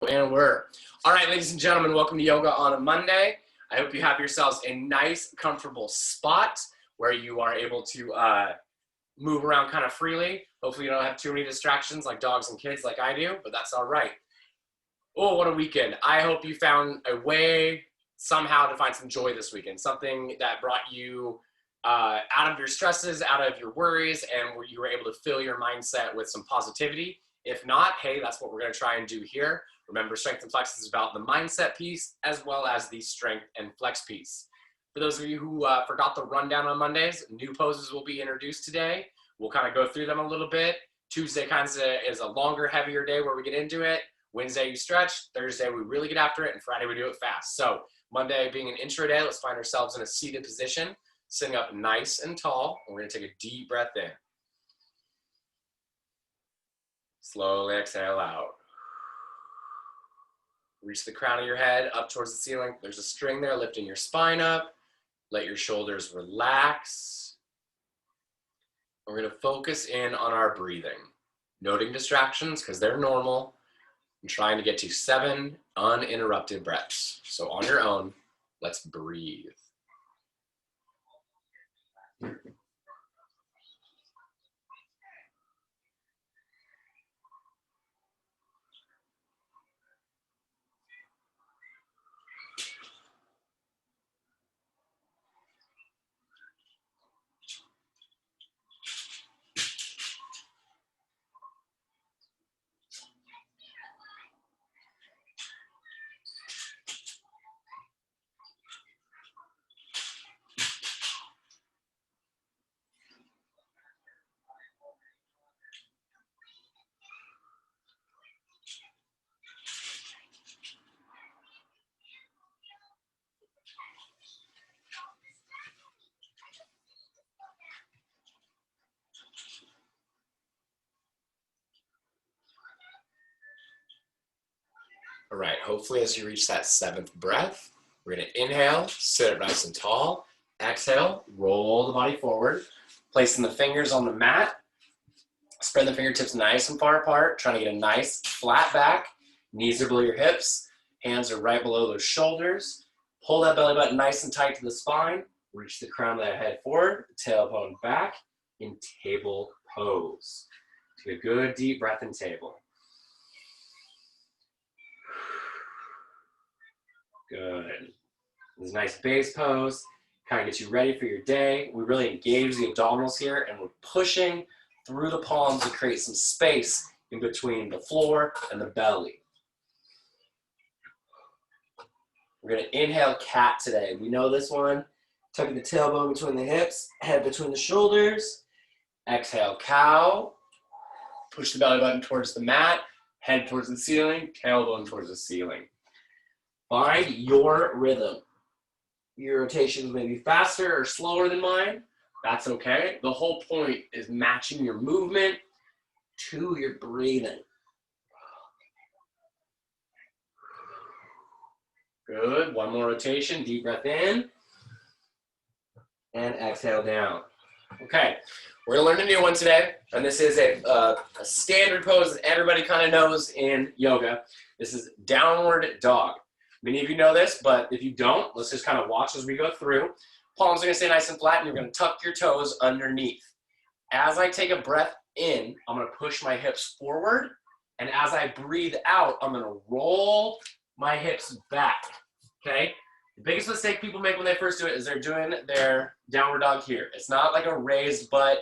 And we're all right, ladies and gentlemen, welcome to yoga on a Monday. I hope you have yourselves a nice comfortable spot where you are able to move around kind of freely. Hopefully you don't have too many distractions like dogs and kids like I do, but that's all right. Oh, what a weekend. I hope you found a way somehow to find some joy this weekend, something that brought you out of your stresses, out of your worries, and where you were able to fill your mindset with some positivity. If not, hey, that's what we're going to try and do here. Remember, strength and flex is about the mindset piece as well as the strength and flex piece. For those of you who forgot the rundown on Mondays, new poses will be introduced today. We'll kind of go through them a little bit. Tuesday kind of is a longer, heavier day where we get into it. Wednesday you stretch, Thursday we really get after it, and Friday we do it fast. So Monday being an intro day, let's find ourselves in a seated position, sitting up nice and tall, and we're going to take a deep breath in. Slowly exhale out. Reach the crown of your head up towards the ceiling. There's a string there lifting your spine up. Let your shoulders relax. We're going to focus in on our breathing, noting distractions because they're normal, and trying to get to 7 uninterrupted breaths. So on your own, let's breathe. All right, hopefully as you reach that 7th breath, we're going to inhale, sit up nice and tall. Exhale, roll the body forward, placing the fingers on the mat. Spread the fingertips nice and far apart, trying to get a nice flat back. Knees are below your hips, hands are right below those shoulders. Pull that belly button nice and tight to the spine. Reach the crown of that head forward, tailbone back in table pose. Take a good deep breath in table. Good. This is a nice base pose. Kind of gets you ready for your day. We really engage the abdominals here, and we're pushing through the palms to create some space in between the floor and the belly. We're going to inhale cat today. We know this one. Tucking the tailbone between the hips, head between the shoulders. Exhale, cow. Push the belly button towards the mat, head towards the ceiling, tailbone towards the ceiling. Find your rhythm. Your rotations may be faster or slower than mine. That's okay. The whole point is matching your movement to your breathing. Good. One more rotation. Deep breath in. And exhale down. Okay. We're going to learn a new one today. And this is a standard pose that everybody kind of knows in yoga. This is downward dog. Many of you know this, but if you don't, let's just kind of watch as we go through. Palms are going to stay nice and flat, and you're going to tuck your toes underneath. As I take a breath in, I'm going to push my hips forward, and as I breathe out, I'm going to roll my hips back, okay? The biggest mistake people make when they first do it is they're doing their downward dog here. It's not like a raised butt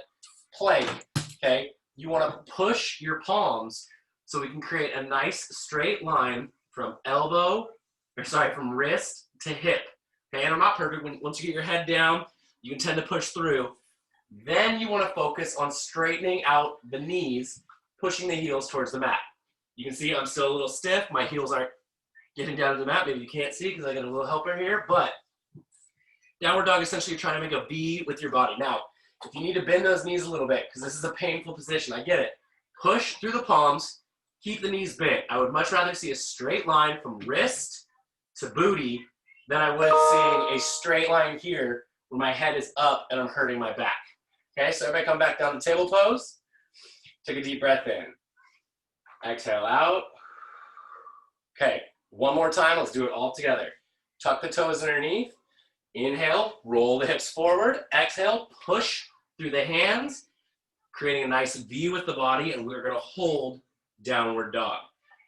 plank, okay? You want to push your palms so we can create a nice straight line from from wrist to hip. Okay, and I'm not perfect. Once you get your head down, you can tend to push through. Then you want to focus on straightening out the knees, pushing the heels towards the mat. You can see I'm still a little stiff. My heels aren't getting down to the mat. Maybe you can't see because I got a little helper here, but downward dog essentially you're trying to make a V with your body. Now, if you need to bend those knees a little bit, because this is a painful position, I get it. Push through the palms, keep the knees bent. I would much rather see a straight line from wrist to booty than I would seeing a straight line here where my head is up and I'm hurting my back. Okay, so everybody come back down to table pose. Take a deep breath in. Exhale out. Okay, one more time, let's do it all together. Tuck the toes underneath. Inhale, roll the hips forward. Exhale, push through the hands, creating a nice V with the body, and we're gonna hold downward dog.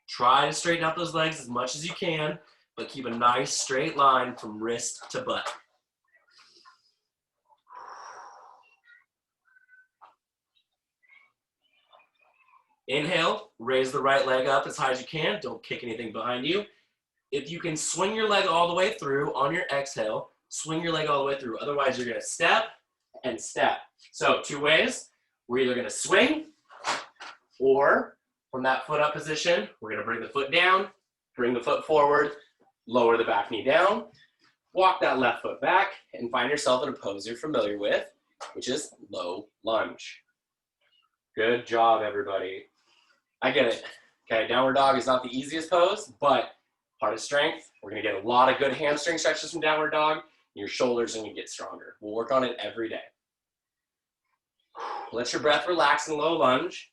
Try to straighten out those legs as much as you can, but keep a nice straight line from wrist to butt. Inhale, raise the right leg up as high as you can. Don't kick anything behind you. If you can swing your leg all the way through on your exhale, swing your leg all the way through. Otherwise, you're gonna step and step. So 2 ways. We're either gonna swing, or from that foot up position, we're gonna bring the foot down, bring the foot forward, lower the back knee down, walk that left foot back, and find yourself in a pose you're familiar with, which is low lunge. Good job, everybody. I get it. Okay, downward dog is not the easiest pose, but part of strength. We're gonna get a lot of good hamstring stretches from downward dog. And your shoulders are gonna get stronger. We'll work on it every day. Let your breath relax in low lunge.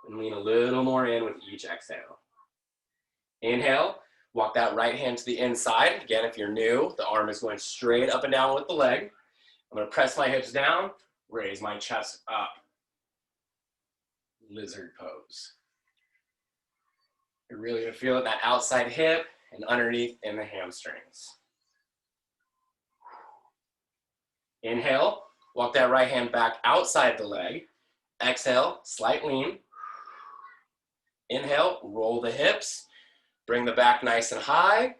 And lean a little more in with each exhale. Inhale, walk that right hand to the inside. Again, if you're new, the arm is going straight up and down with the leg. I'm gonna press my hips down, raise my chest up. Lizard pose. You're really gonna feel it, that outside hip and underneath in the hamstrings. Inhale, walk that right hand back outside the leg. Exhale, slight lean. Inhale, roll the hips. Bring the back nice and high.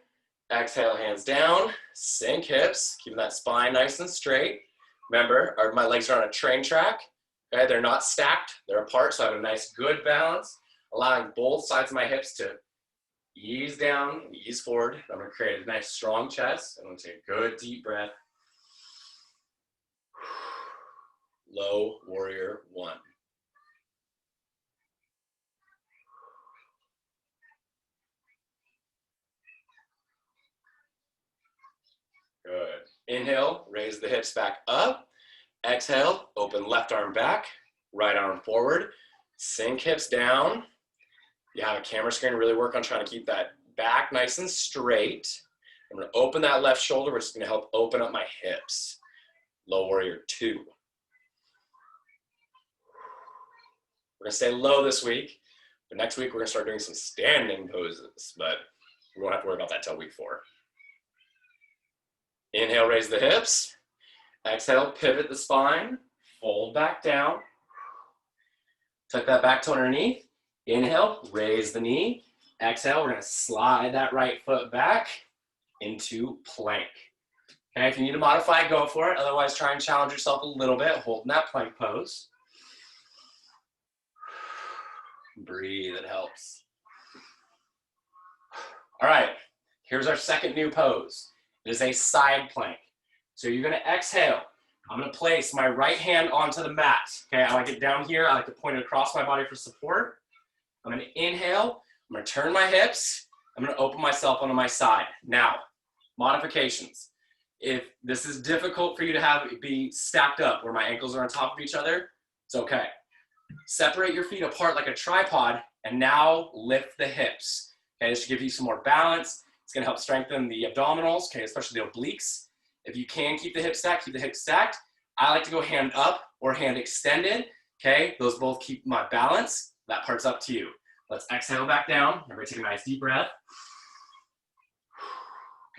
Exhale, hands down, sink hips, keeping that spine nice and straight. Remember, my legs are on a train track. Okay, they're not stacked, they're apart, so I have a nice good balance, allowing both sides of my hips to ease down, ease forward. I'm gonna create a nice strong chest. I'm gonna take a good deep breath. Low warrior 1. Good. Inhale, raise the hips back up. Exhale, open left arm back, right arm forward. Sink hips down. You have a camera screen, really work on trying to keep that back nice and straight. I'm gonna open that left shoulder, which is gonna help open up my hips. Low warrior 2. We're gonna stay low this week, but next week we're gonna start doing some standing poses, but we won't have to worry about that till week 4. Inhale, raise the hips. Exhale, pivot the spine, fold back down. Tuck that back toe underneath. Inhale, raise the knee. Exhale, we're gonna slide that right foot back into plank. Okay, if you need to modify, go for it. Otherwise, try and challenge yourself a little bit, holding that plank pose. Breathe, it helps. All right, here's our second new pose. It is a side plank. So you're gonna exhale. I'm gonna place my right hand onto the mat. Okay, I like it down here. I like to point it across my body for support. I'm gonna inhale. I'm gonna turn my hips. I'm gonna open myself onto my side. Now, modifications. If this is difficult for you to have it be stacked up where my ankles are on top of each other, it's okay. Separate your feet apart like a tripod and now lift the hips. Okay, this should give you some more balance. It's gonna help strengthen the abdominals, okay, especially the obliques. If you can keep the hips stacked, keep the hips stacked. I like to go hand up or hand extended, okay? Those both keep my balance. That part's up to you. Let's exhale back down. Everybody take a nice deep breath.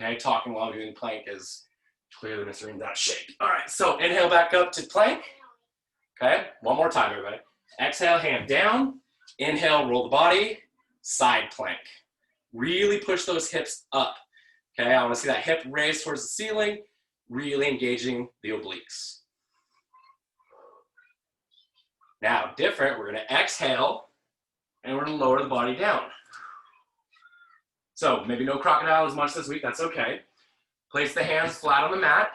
Okay, talking while doing plank is clearly Mr. Rien's out of shape. All right, so inhale back up to plank. Okay, one more time, everybody. Exhale, hand down. Inhale, roll the body. Side plank. Really push those hips up. Okay, I want to see that hip raised towards the ceiling, really engaging the obliques. Now, different, we're going to exhale, and we're going to lower the body down. So maybe no crocodile as much this week, that's okay. Place the hands flat on the mat.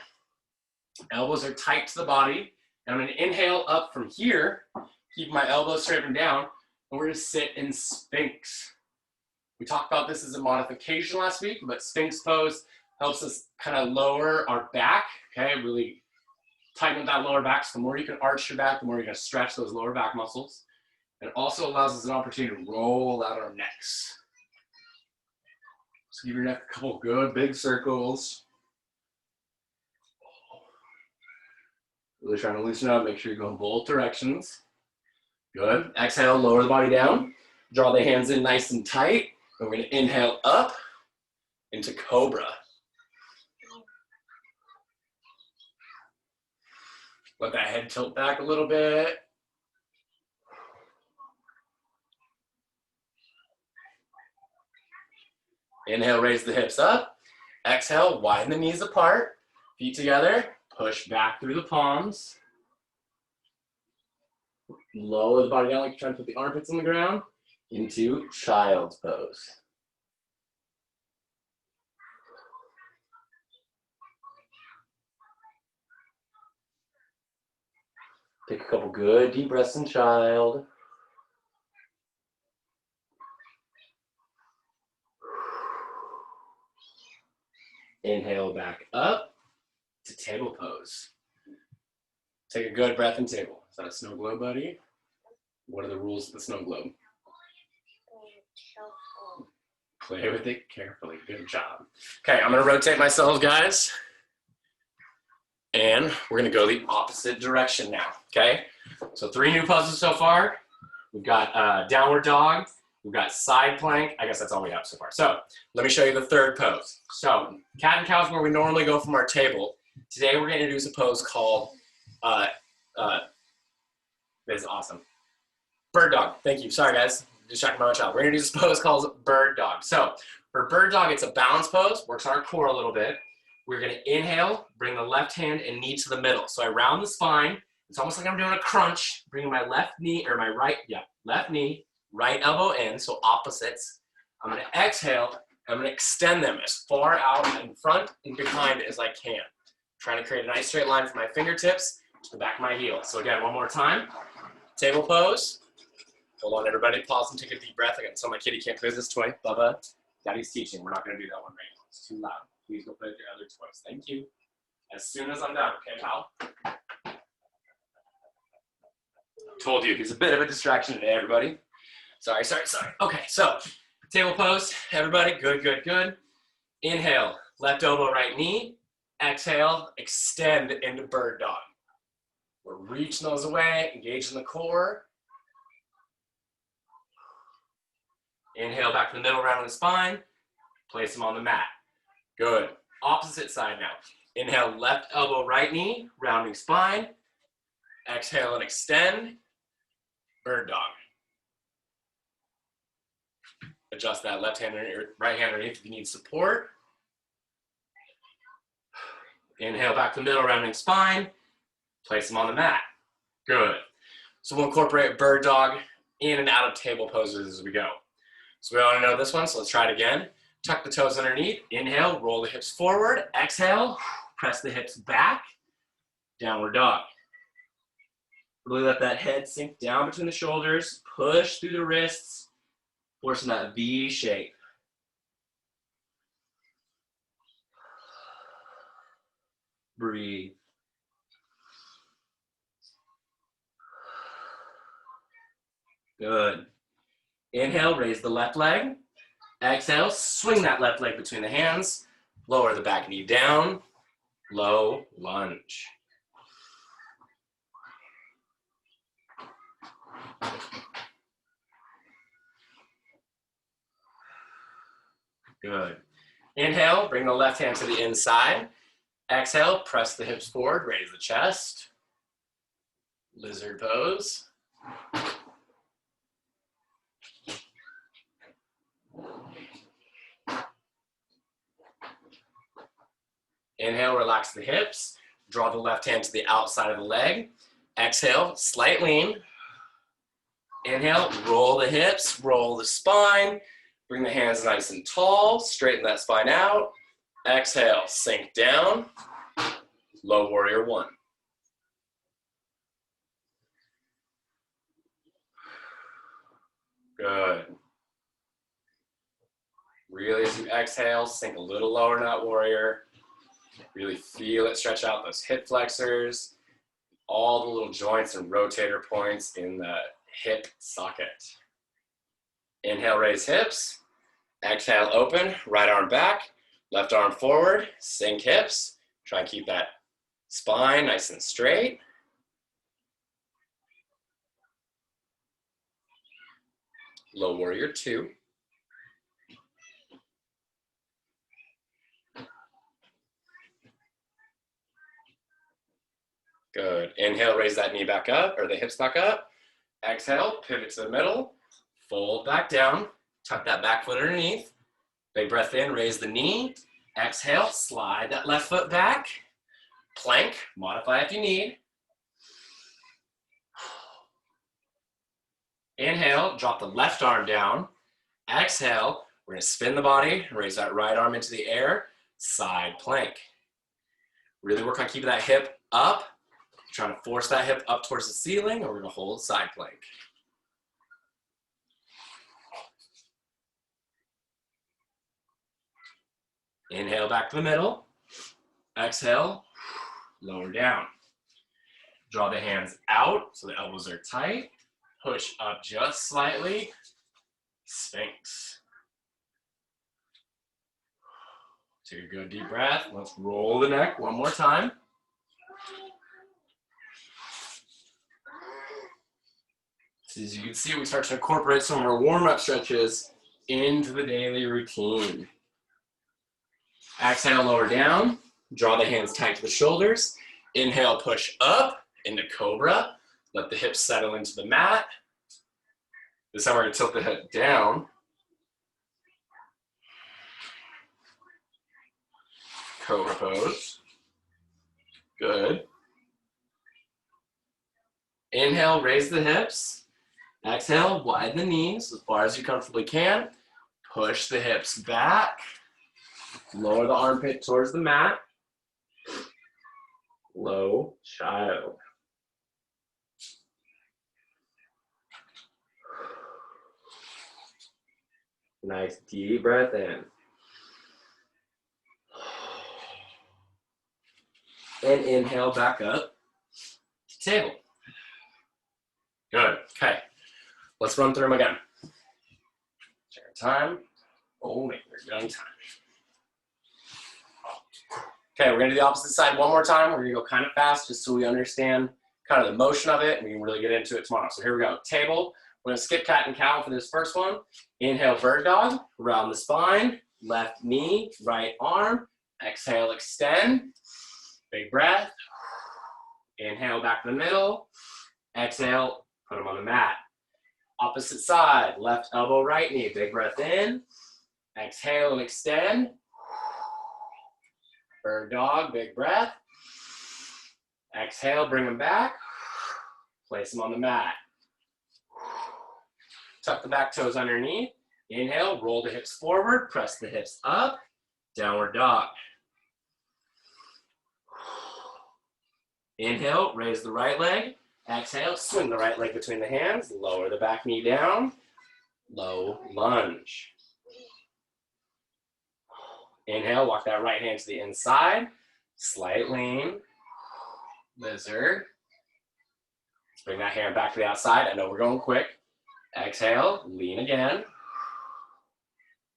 Elbows are tight to the body. And I'm going to inhale up from here, keep my elbows straight and down, and we're going to sit in Sphinx. We talked about this as a modification last week, but Sphinx pose helps us kind of lower our back, okay? Really tighten up that lower back. So the more you can arch your back, the more you're gonna stretch those lower back muscles. And it also allows us an opportunity to roll out our necks. So give your neck a couple good big circles. Really trying to loosen up, make sure you're going both directions. Good. Exhale, lower the body down. Draw the hands in nice and tight. And we're going to inhale up into Cobra. Let that head tilt back a little bit. Inhale, raise the hips up. Exhale, widen the knees apart. Feet together. Push back through the palms. Lower the body down like you're trying to put the armpits on the ground. Into child's pose. Take a couple good deep breaths in child. Inhale back up to table pose. Take a good breath in table. Is that a snow globe, buddy? What are the rules of the snow globe? Play with it carefully. Good job. Okay, I'm going to rotate myself, guys. And we're going to go the opposite direction now, okay? So 3 new poses so far. We've got downward dog. We've got side plank. I guess that's all we have so far. So let me show you the third pose. So cat and cow is where we normally go from our table. Today we're going to introduce a pose called, this is awesome. Bird dog. Thank you. Sorry, guys. Just checking my own child. We're going to do this pose called bird dog. So for bird dog, it's a balance pose. Works on our core a little bit. We're going to inhale, bring the left hand and knee to the middle. So I round the spine. It's almost like I'm doing a crunch. Bringing my left knee, or my right, left knee, right elbow in, so opposites. I'm going to exhale. I'm going to extend them as far out in front and behind as I can. Trying to create a nice straight line from my fingertips to the back of my heel. So again, one more time. Table pose. Hold on, everybody. Pause and take a deep breath. I got to tell my kid he can't play with this toy. Bubba, Daddy's teaching. We're not going to do that one right now. It's too loud. Please go play with your other toys. Thank you. As soon as I'm done, okay, pal? Told you, he's a bit of a distraction today, everybody. Sorry. Okay, so table pose, everybody. Good, good, good. Inhale, left elbow, right knee. Exhale, extend into bird dog. We're reaching those away, engaging the core. Inhale back to the middle, round of the spine. Place them on the mat. Good. Opposite side now. Inhale, left elbow, right knee, rounding spine. Exhale and extend. Bird dog. Adjust that left hand or right hand underneath if you need support. Inhale back to the middle, rounding spine. Place them on the mat. Good. So we'll incorporate bird dog in and out of table poses as we go. So we want to know this one, so let's try it again. Tuck the toes underneath. Inhale, roll the hips forward. Exhale, press the hips back. Downward dog. Really let that head sink down between the shoulders. Push through the wrists. Forcing that V shape. Breathe. Good. Inhale, raise the left leg. Exhale, swing that left leg between the hands. Lower the back knee down. Low lunge. Good. Inhale, bring the left hand to the inside. Exhale, press the hips forward, raise the chest. Lizard pose. Inhale, relax the hips. Draw the left hand to the outside of the leg. Exhale, slight lean. Inhale, roll the hips, roll the spine. Bring the hands nice and tall. Straighten that spine out. Exhale, sink down. Low warrior one. Good. Really, as you exhale, sink a little lower in that warrior. Really feel it stretch out those hip flexors, all the little joints and rotator points in the hip socket. Inhale, raise hips. Exhale, open, right arm back, left arm forward, sink hips. Try and keep that spine nice and straight. Low warrior 2. Good. Inhale, raise that knee back up, or the hips back up. Exhale, pivot to the middle, fold back down, tuck that back foot underneath. Big breath in, raise the knee. Exhale, slide that left foot back. Plank, modify if you need. Inhale, drop the left arm down. Exhale, we're gonna spin the body, raise that right arm into the air, side plank. Really work on keeping that hip up. Trying to force that hip up towards the ceiling, or we're gonna hold side plank. Inhale back to the middle. Exhale, lower down. Draw the hands out so the elbows are tight. Push up just slightly. Sphinx. Take a good deep breath. Let's roll the neck one more time. So as you can see, we start to incorporate some of our warm-up stretches into the daily routine. Exhale, lower down. Draw the hands tight to the shoulders. Inhale, push up into cobra. Let the hips settle into the mat. This time we're going to tilt the head down. Cobra pose. Good. Inhale, raise the hips. Exhale, widen the knees as far as you comfortably can. Push the hips back. Lower the armpit towards the mat. Low child. Nice deep breath in. And inhale back up to table. Good. Okay. Let's run through them again. Check our time. Oh, wait, we're done time. Okay, we're gonna do the opposite side one more time. We're gonna go kind of fast just so we understand kind of the motion of it and we can really get into it tomorrow. So here we go. Table. We're gonna skip cat and cow for this first one. Inhale, bird dog. Round the spine. Left knee, right arm. Exhale, extend. Big breath. Inhale, back to the middle. Exhale, put them on the mat. Opposite side, left elbow, right knee. Big breath in. Exhale and extend. Bird dog, big breath. Exhale, bring them back. Place them on the mat. Tuck the back toes underneath. Inhale, roll the hips forward, press the hips up. Downward dog. Inhale, raise the right leg. Exhale, swing the right leg between the hands. Lower the back knee down. Low lunge. Inhale, walk that right hand to the inside. Slight lean. Lizard. Let's bring that hand back to the outside. I know we're going quick. Exhale, lean again.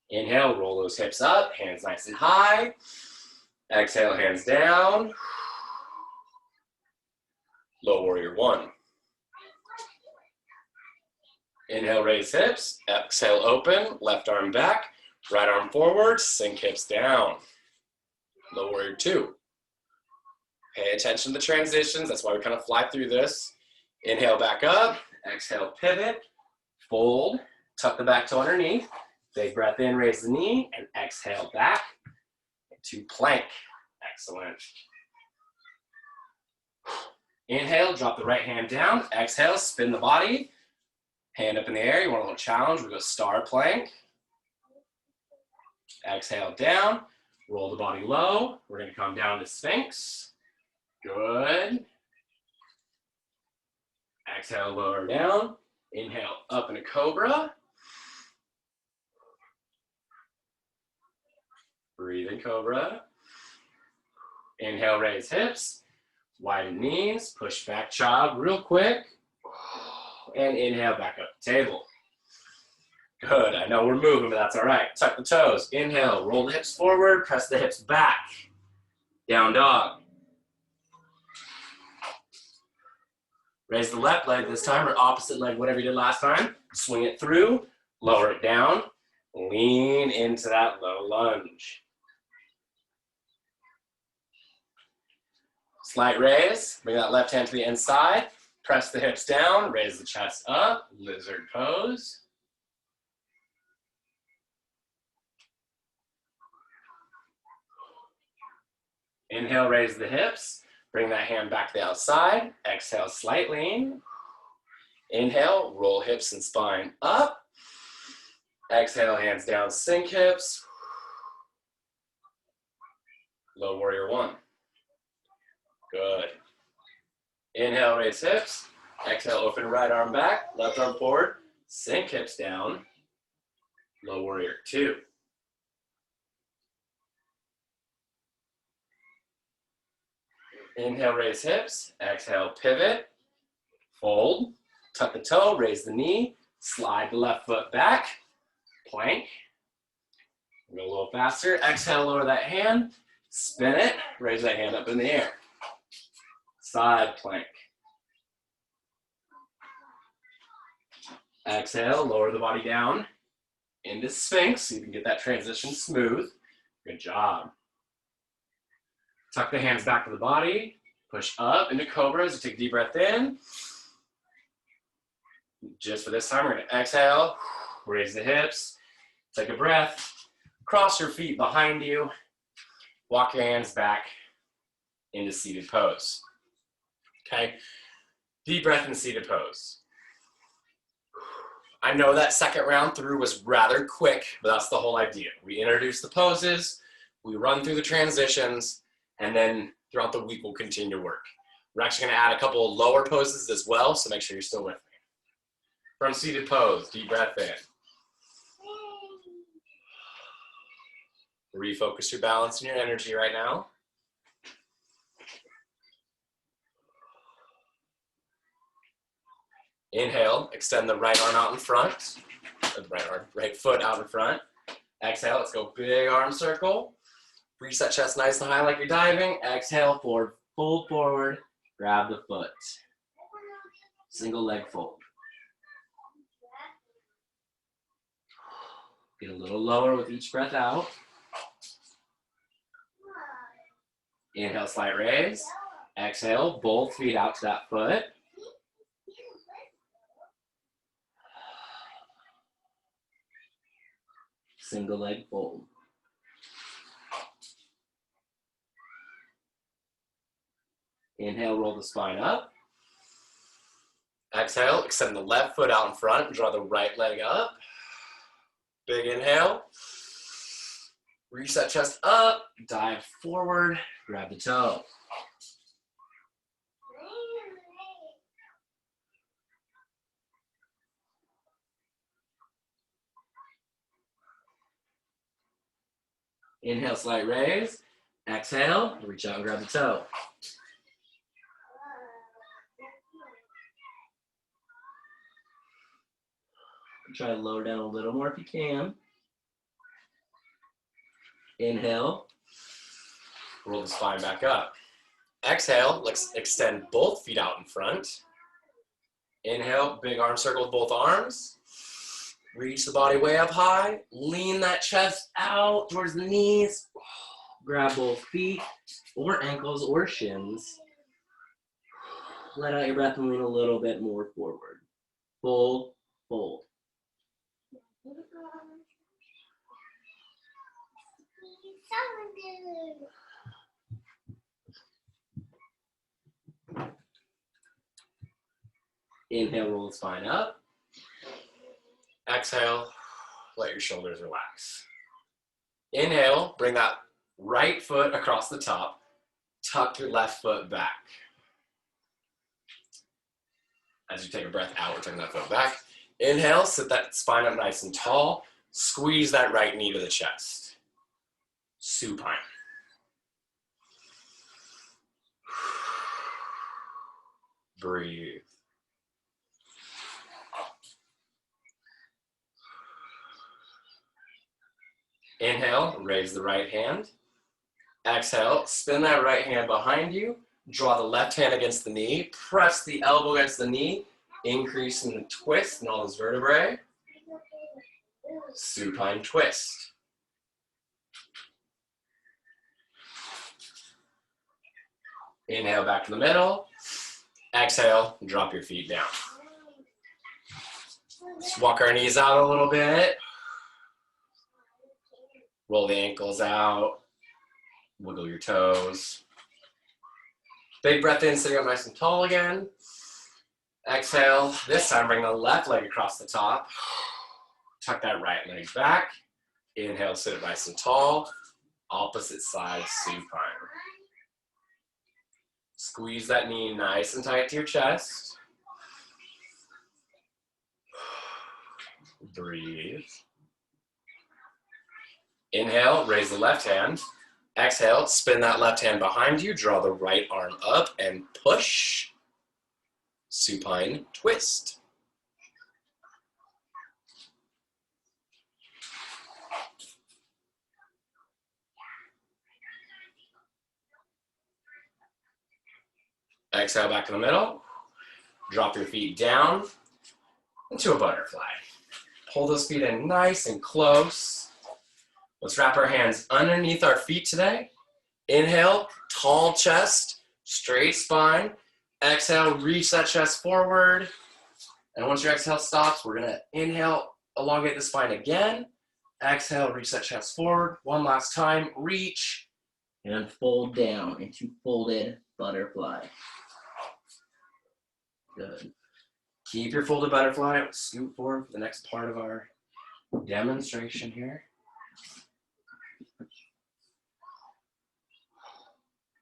Inhale, roll those hips up. Hands nice and high. Exhale, hands down. Low warrior 1. Inhale, raise hips. Exhale, open. Left arm back. Right arm forward. Sink hips down. Low warrior 2. Pay attention to the transitions. That's why we kind of fly through this. Inhale, back up. Exhale, pivot. Fold. Tuck the back toe underneath. Big breath in, raise the knee. And exhale back to plank. Excellent. Inhale, drop the right hand down. Exhale, spin the body. Hand up in the air. You want a little challenge. We go star plank. Exhale down. Roll the body low. We're going to come down to Sphinx. Good. Exhale, lower down. Inhale, up into Cobra. Breathe in Cobra. Inhale, raise hips. Widen knees. Push back child real quick. and inhale, back up the table. Good, I know we're moving, but that's all right. Tuck the toes, inhale, roll the hips forward, press the hips back. Down dog. Raise the left leg this time, or opposite leg, whatever you did last time. Swing it through, lower it down, lean into that low lunge. Slight raise, bring that left hand to the inside, press the hips down, raise the chest up, lizard pose. Inhale, raise the hips, bring that hand back to the outside, exhale, slight lean. Inhale, roll hips and spine up. Exhale, hands down, sink hips. Low warrior one. Good. Inhale, raise hips. Exhale, open right arm back, left arm forward, sink hips down. Low warrior two. Inhale, raise hips. Exhale, pivot. Fold. Tuck the toe, raise the knee. Slide the left foot back. Plank. Go a little faster. Exhale, lower that hand. Spin it. Raise that hand up in the air. Side plank. Exhale, lower the body down into Sphinx so you can get that transition smooth. Good job. Tuck the hands back to the body. Push up into Cobra as you take a deep breath in. Just for this time, we're going to exhale. Raise the hips. Take a breath. Cross your feet behind you. Walk your hands back into seated pose. Okay? Deep breath in seated pose. I know that second round through was rather quick, but that's the whole idea. We introduce the poses, we run through the transitions, and then throughout the week we'll continue to work. We're actually going to add a couple of lower poses as well, so make sure you're still with me. From seated pose, deep breath in. Refocus your balance and your energy right now. Inhale, extend the right arm out in front. Right foot out in front. Exhale, let's go big arm circle. Reach that chest nice and high like you're diving. Exhale, forward, fold forward, grab the foot. Single leg fold. Get a little lower with each breath out. Inhale, slight raise. Exhale, both feet out to that foot. Single leg fold. Inhale, roll the spine up. Exhale, extend the left foot out in front and draw the right leg up. Big inhale. Reach that chest up, dive forward, grab the toe. Inhale, slight raise. Exhale, reach out and grab the toe. Try to lower down a little more if you can. Inhale, roll the spine back up. Exhale, let's extend both feet out in front. Inhale, big arm circle with both arms. Reach the body way up high. Lean that chest out towards the knees. Grab both feet or ankles or shins. Let out your breath and lean a little bit more forward. Fold, fold. Inhale, roll the spine up. Exhale, let your shoulders relax. Inhale, bring that right foot across the top. Tuck your left foot back. As you take a breath out, we're taking that foot back. Inhale, sit that spine up nice and tall. Squeeze that right knee to the chest. Supine. Breathe. Inhale, raise the right hand. Exhale, spin that right hand behind you. Draw the left hand against the knee. Press the elbow against the knee. Increase in the twist in all those vertebrae. Supine twist. Inhale back to the middle. Exhale, drop your feet down. Let's walk our knees out a little bit. Roll the ankles out. Wiggle your toes. Big breath in, sitting up nice and tall again. Exhale. This time, bring the left leg across the top. Tuck that right leg back. Inhale, sit up nice and tall. Opposite side, supine. Squeeze that knee nice and tight to your chest. Breathe. Inhale, raise the left hand. Exhale, spin that left hand behind you. Draw the right arm up and push. Supine twist. Exhale back to the middle. Drop your feet down into a butterfly. Pull those feet in nice and close. Let's wrap our hands underneath our feet today. Inhale, tall chest, straight spine. Exhale, reach that chest forward. And once your exhale stops, we're gonna inhale, elongate the spine again. Exhale, reach that chest forward. One last time, reach. And fold down into folded butterfly. Good. Keep your folded butterfly. Scoot forward for the next part of our demonstration here.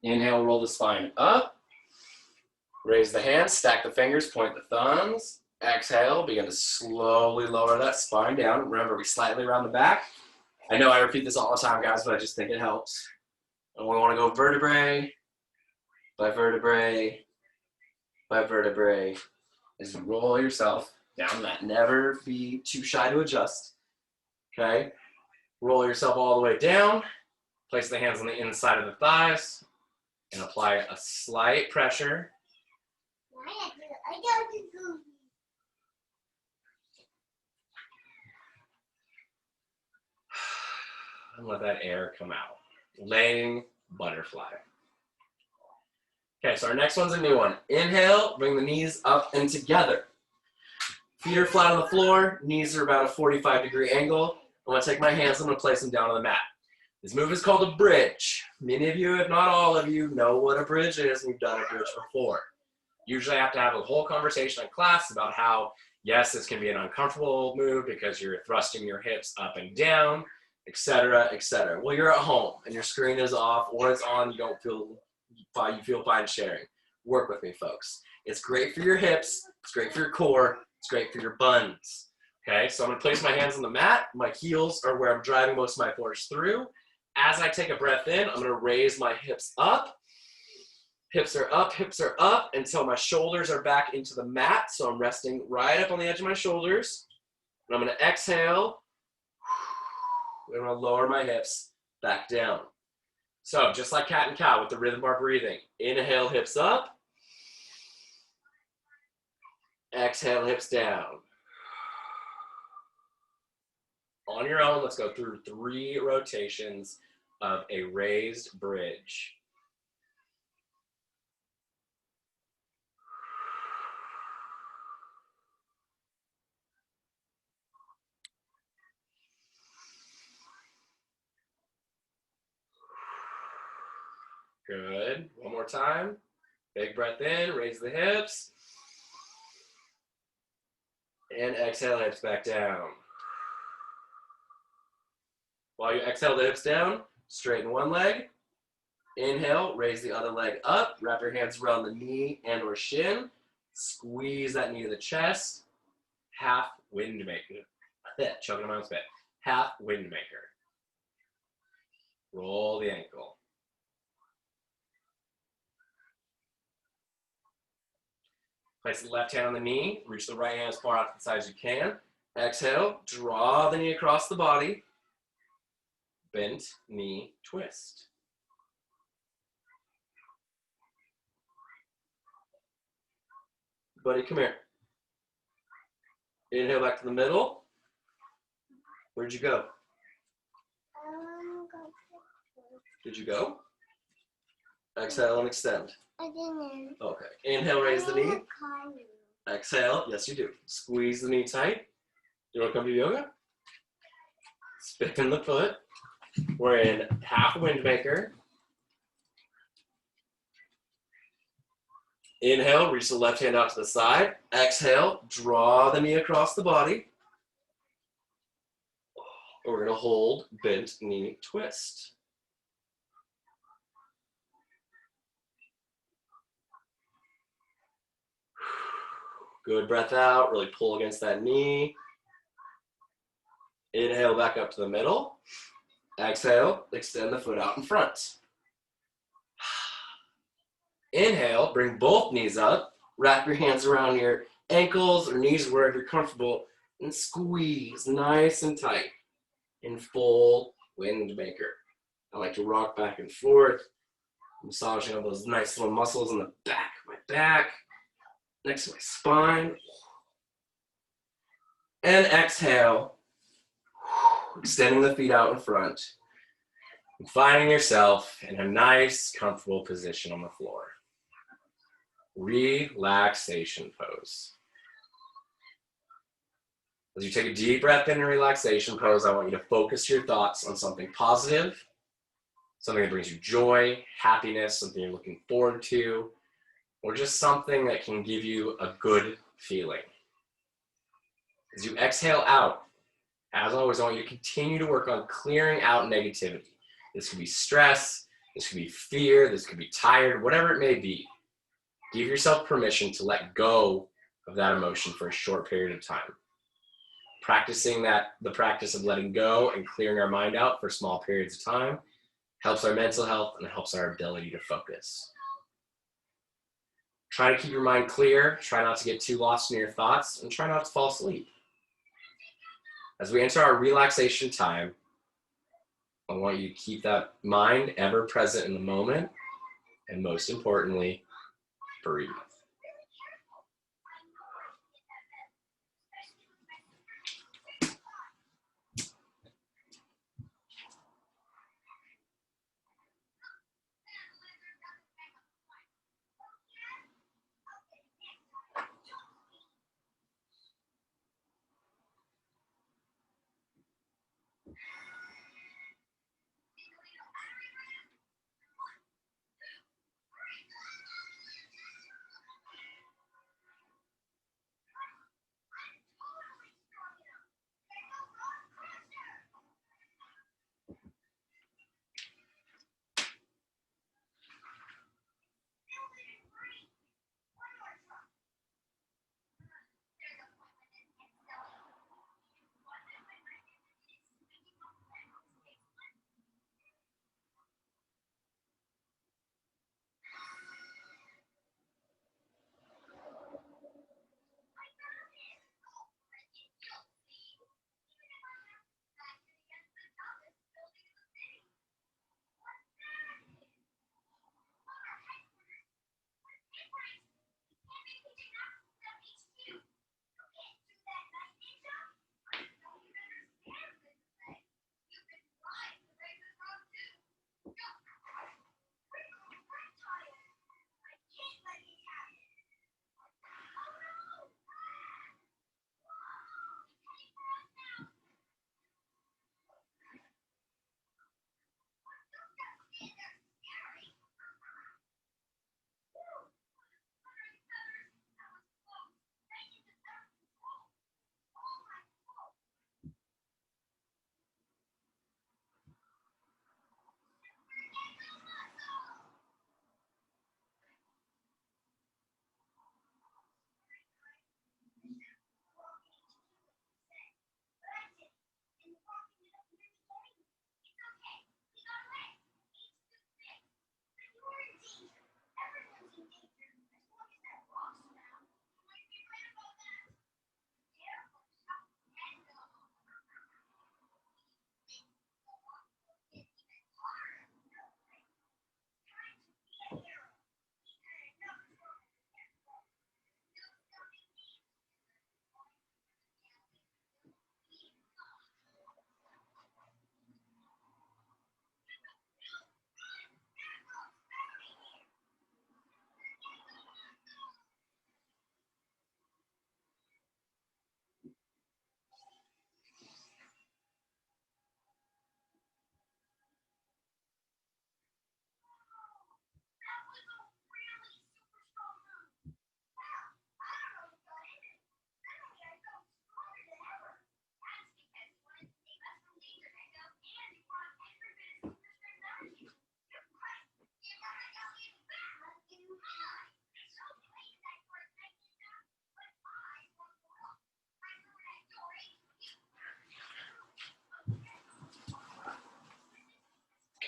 Inhale, roll the spine up. Raise the hands, stack the fingers, point the thumbs. Exhale, begin to slowly lower that spine down. Remember, we slightly round the back. I know I repeat this all the time, guys, but I just think it helps. And we want to go vertebrae by vertebrae by vertebrae as you roll yourself down the mat. Never be too shy to adjust. Okay? Roll yourself all the way down. Place the hands on the inside of the thighs and apply a slight pressure. And let that air come out. Laying butterfly. Okay, so our next one's a new one. Inhale, bring the knees up and together. Feet are flat on the floor, knees are about a 45-degree angle. I'm gonna take my hands, I'm gonna place them down on the mat. This move is called a bridge. Many of you, if not all of you, know what a bridge is, and you've done a bridge before. Usually I have to have a whole conversation in class about how, yes, this can be an uncomfortable move because you're thrusting your hips up and down, etc., etc. Well, you're at home and your screen is off or it's on, you feel fine sharing. Work with me, folks. It's great for your hips, it's great for your core, it's great for your buns. Okay, so I'm gonna place my hands on the mat. My heels are where I'm driving most of my force through. As I take a breath in, I'm gonna raise my hips up. Hips are up until my shoulders are back into the mat. So I'm resting right up on the edge of my shoulders. And I'm gonna exhale. I'm gonna lower my hips back down. So just like cat and cow with the rhythm of our breathing. Inhale, hips up. Exhale, hips down. On your own, let's go through 3 rotations of a raised bridge. Good. One more time. Big breath in, raise the hips. And exhale, hips back down. While you exhale the hips down, straighten one leg. Inhale, raise the other leg up. Wrap your hands around the knee and or shin. Squeeze that knee to the chest. Half wind maker. Choking on my own spit. Half wind maker. Roll the ankle. Place the left hand on the knee. Reach the right hand as far out to the side as you can. Exhale, draw the knee across the body. bent knee twist. Buddy, come here. Inhale back to the middle. Where'd you go? Did you go? Exhale and extend. I didn't. Okay. Inhale, raise the knee. Call you. Exhale. Yes, you do. Squeeze the knee tight. You want to come to yoga? Spin the foot. We're in half wind maker. Inhale, reach the left hand out to the side. Exhale, draw the knee across the body. We're going to hold bent knee twist. Good breath out, really pull against that knee. Inhale back up to the middle. Exhale, extend the foot out in front. Inhale, bring both knees up. Wrap your hands around your ankles or knees wherever you're comfortable and squeeze nice and tight in full wind maker. I like to rock back and forth, massaging all those nice little muscles in the back of my back, next to my spine. And exhale, extending the feet out in front, and finding yourself in a nice, comfortable position on the floor. Relaxation pose. As you take a deep breath in relaxation pose, I want you to focus your thoughts on something positive, something that brings you joy, happiness, something you're looking forward to, or just something that can give you a good feeling. As you exhale out, as always, I want you to continue to work on clearing out negativity. This could be stress, this could be fear, this could be tired, whatever it may be. Give yourself permission to let go of that emotion for a short period of time. Practicing the practice of letting go and clearing our mind out for small periods of time helps our mental health and it helps our ability to focus. Try to keep your mind clear, try not to get too lost in your thoughts, and try not to fall asleep. As we enter our relaxation time, I want you to keep that mind ever present in the moment, and most importantly, breathe.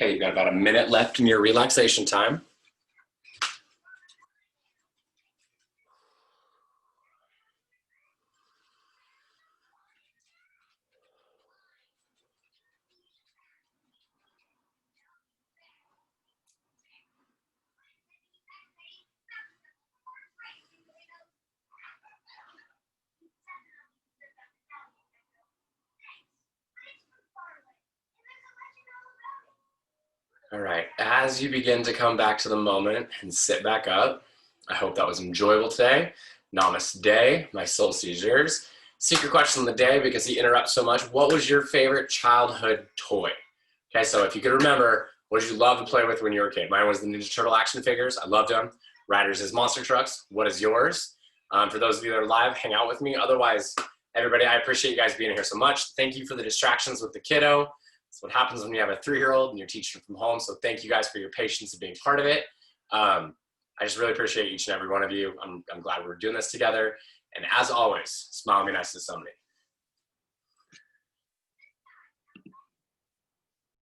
Okay, you've got about a minute left in your relaxation time. All right, as you begin to come back to the moment and sit back up, I hope that was enjoyable today. Namaste, my soul sees yours. Secret question of the day, because he interrupts so much. What was your favorite childhood toy? Okay, so if you could remember, what did you love to play with when you were a kid? Mine was the Ninja Turtle action figures. I loved them. Ryder's is monster trucks. What is yours? For those of you that are live, hang out with me. Otherwise, everybody, I appreciate you guys being here so much. Thank you for the distractions with the kiddo. That's what happens when you have a 3-year-old and you're teaching from home. So thank you guys for your patience and being part of it. I just really appreciate each and every one of you. I'm glad we're doing this together. And as always, smile and be nice to somebody.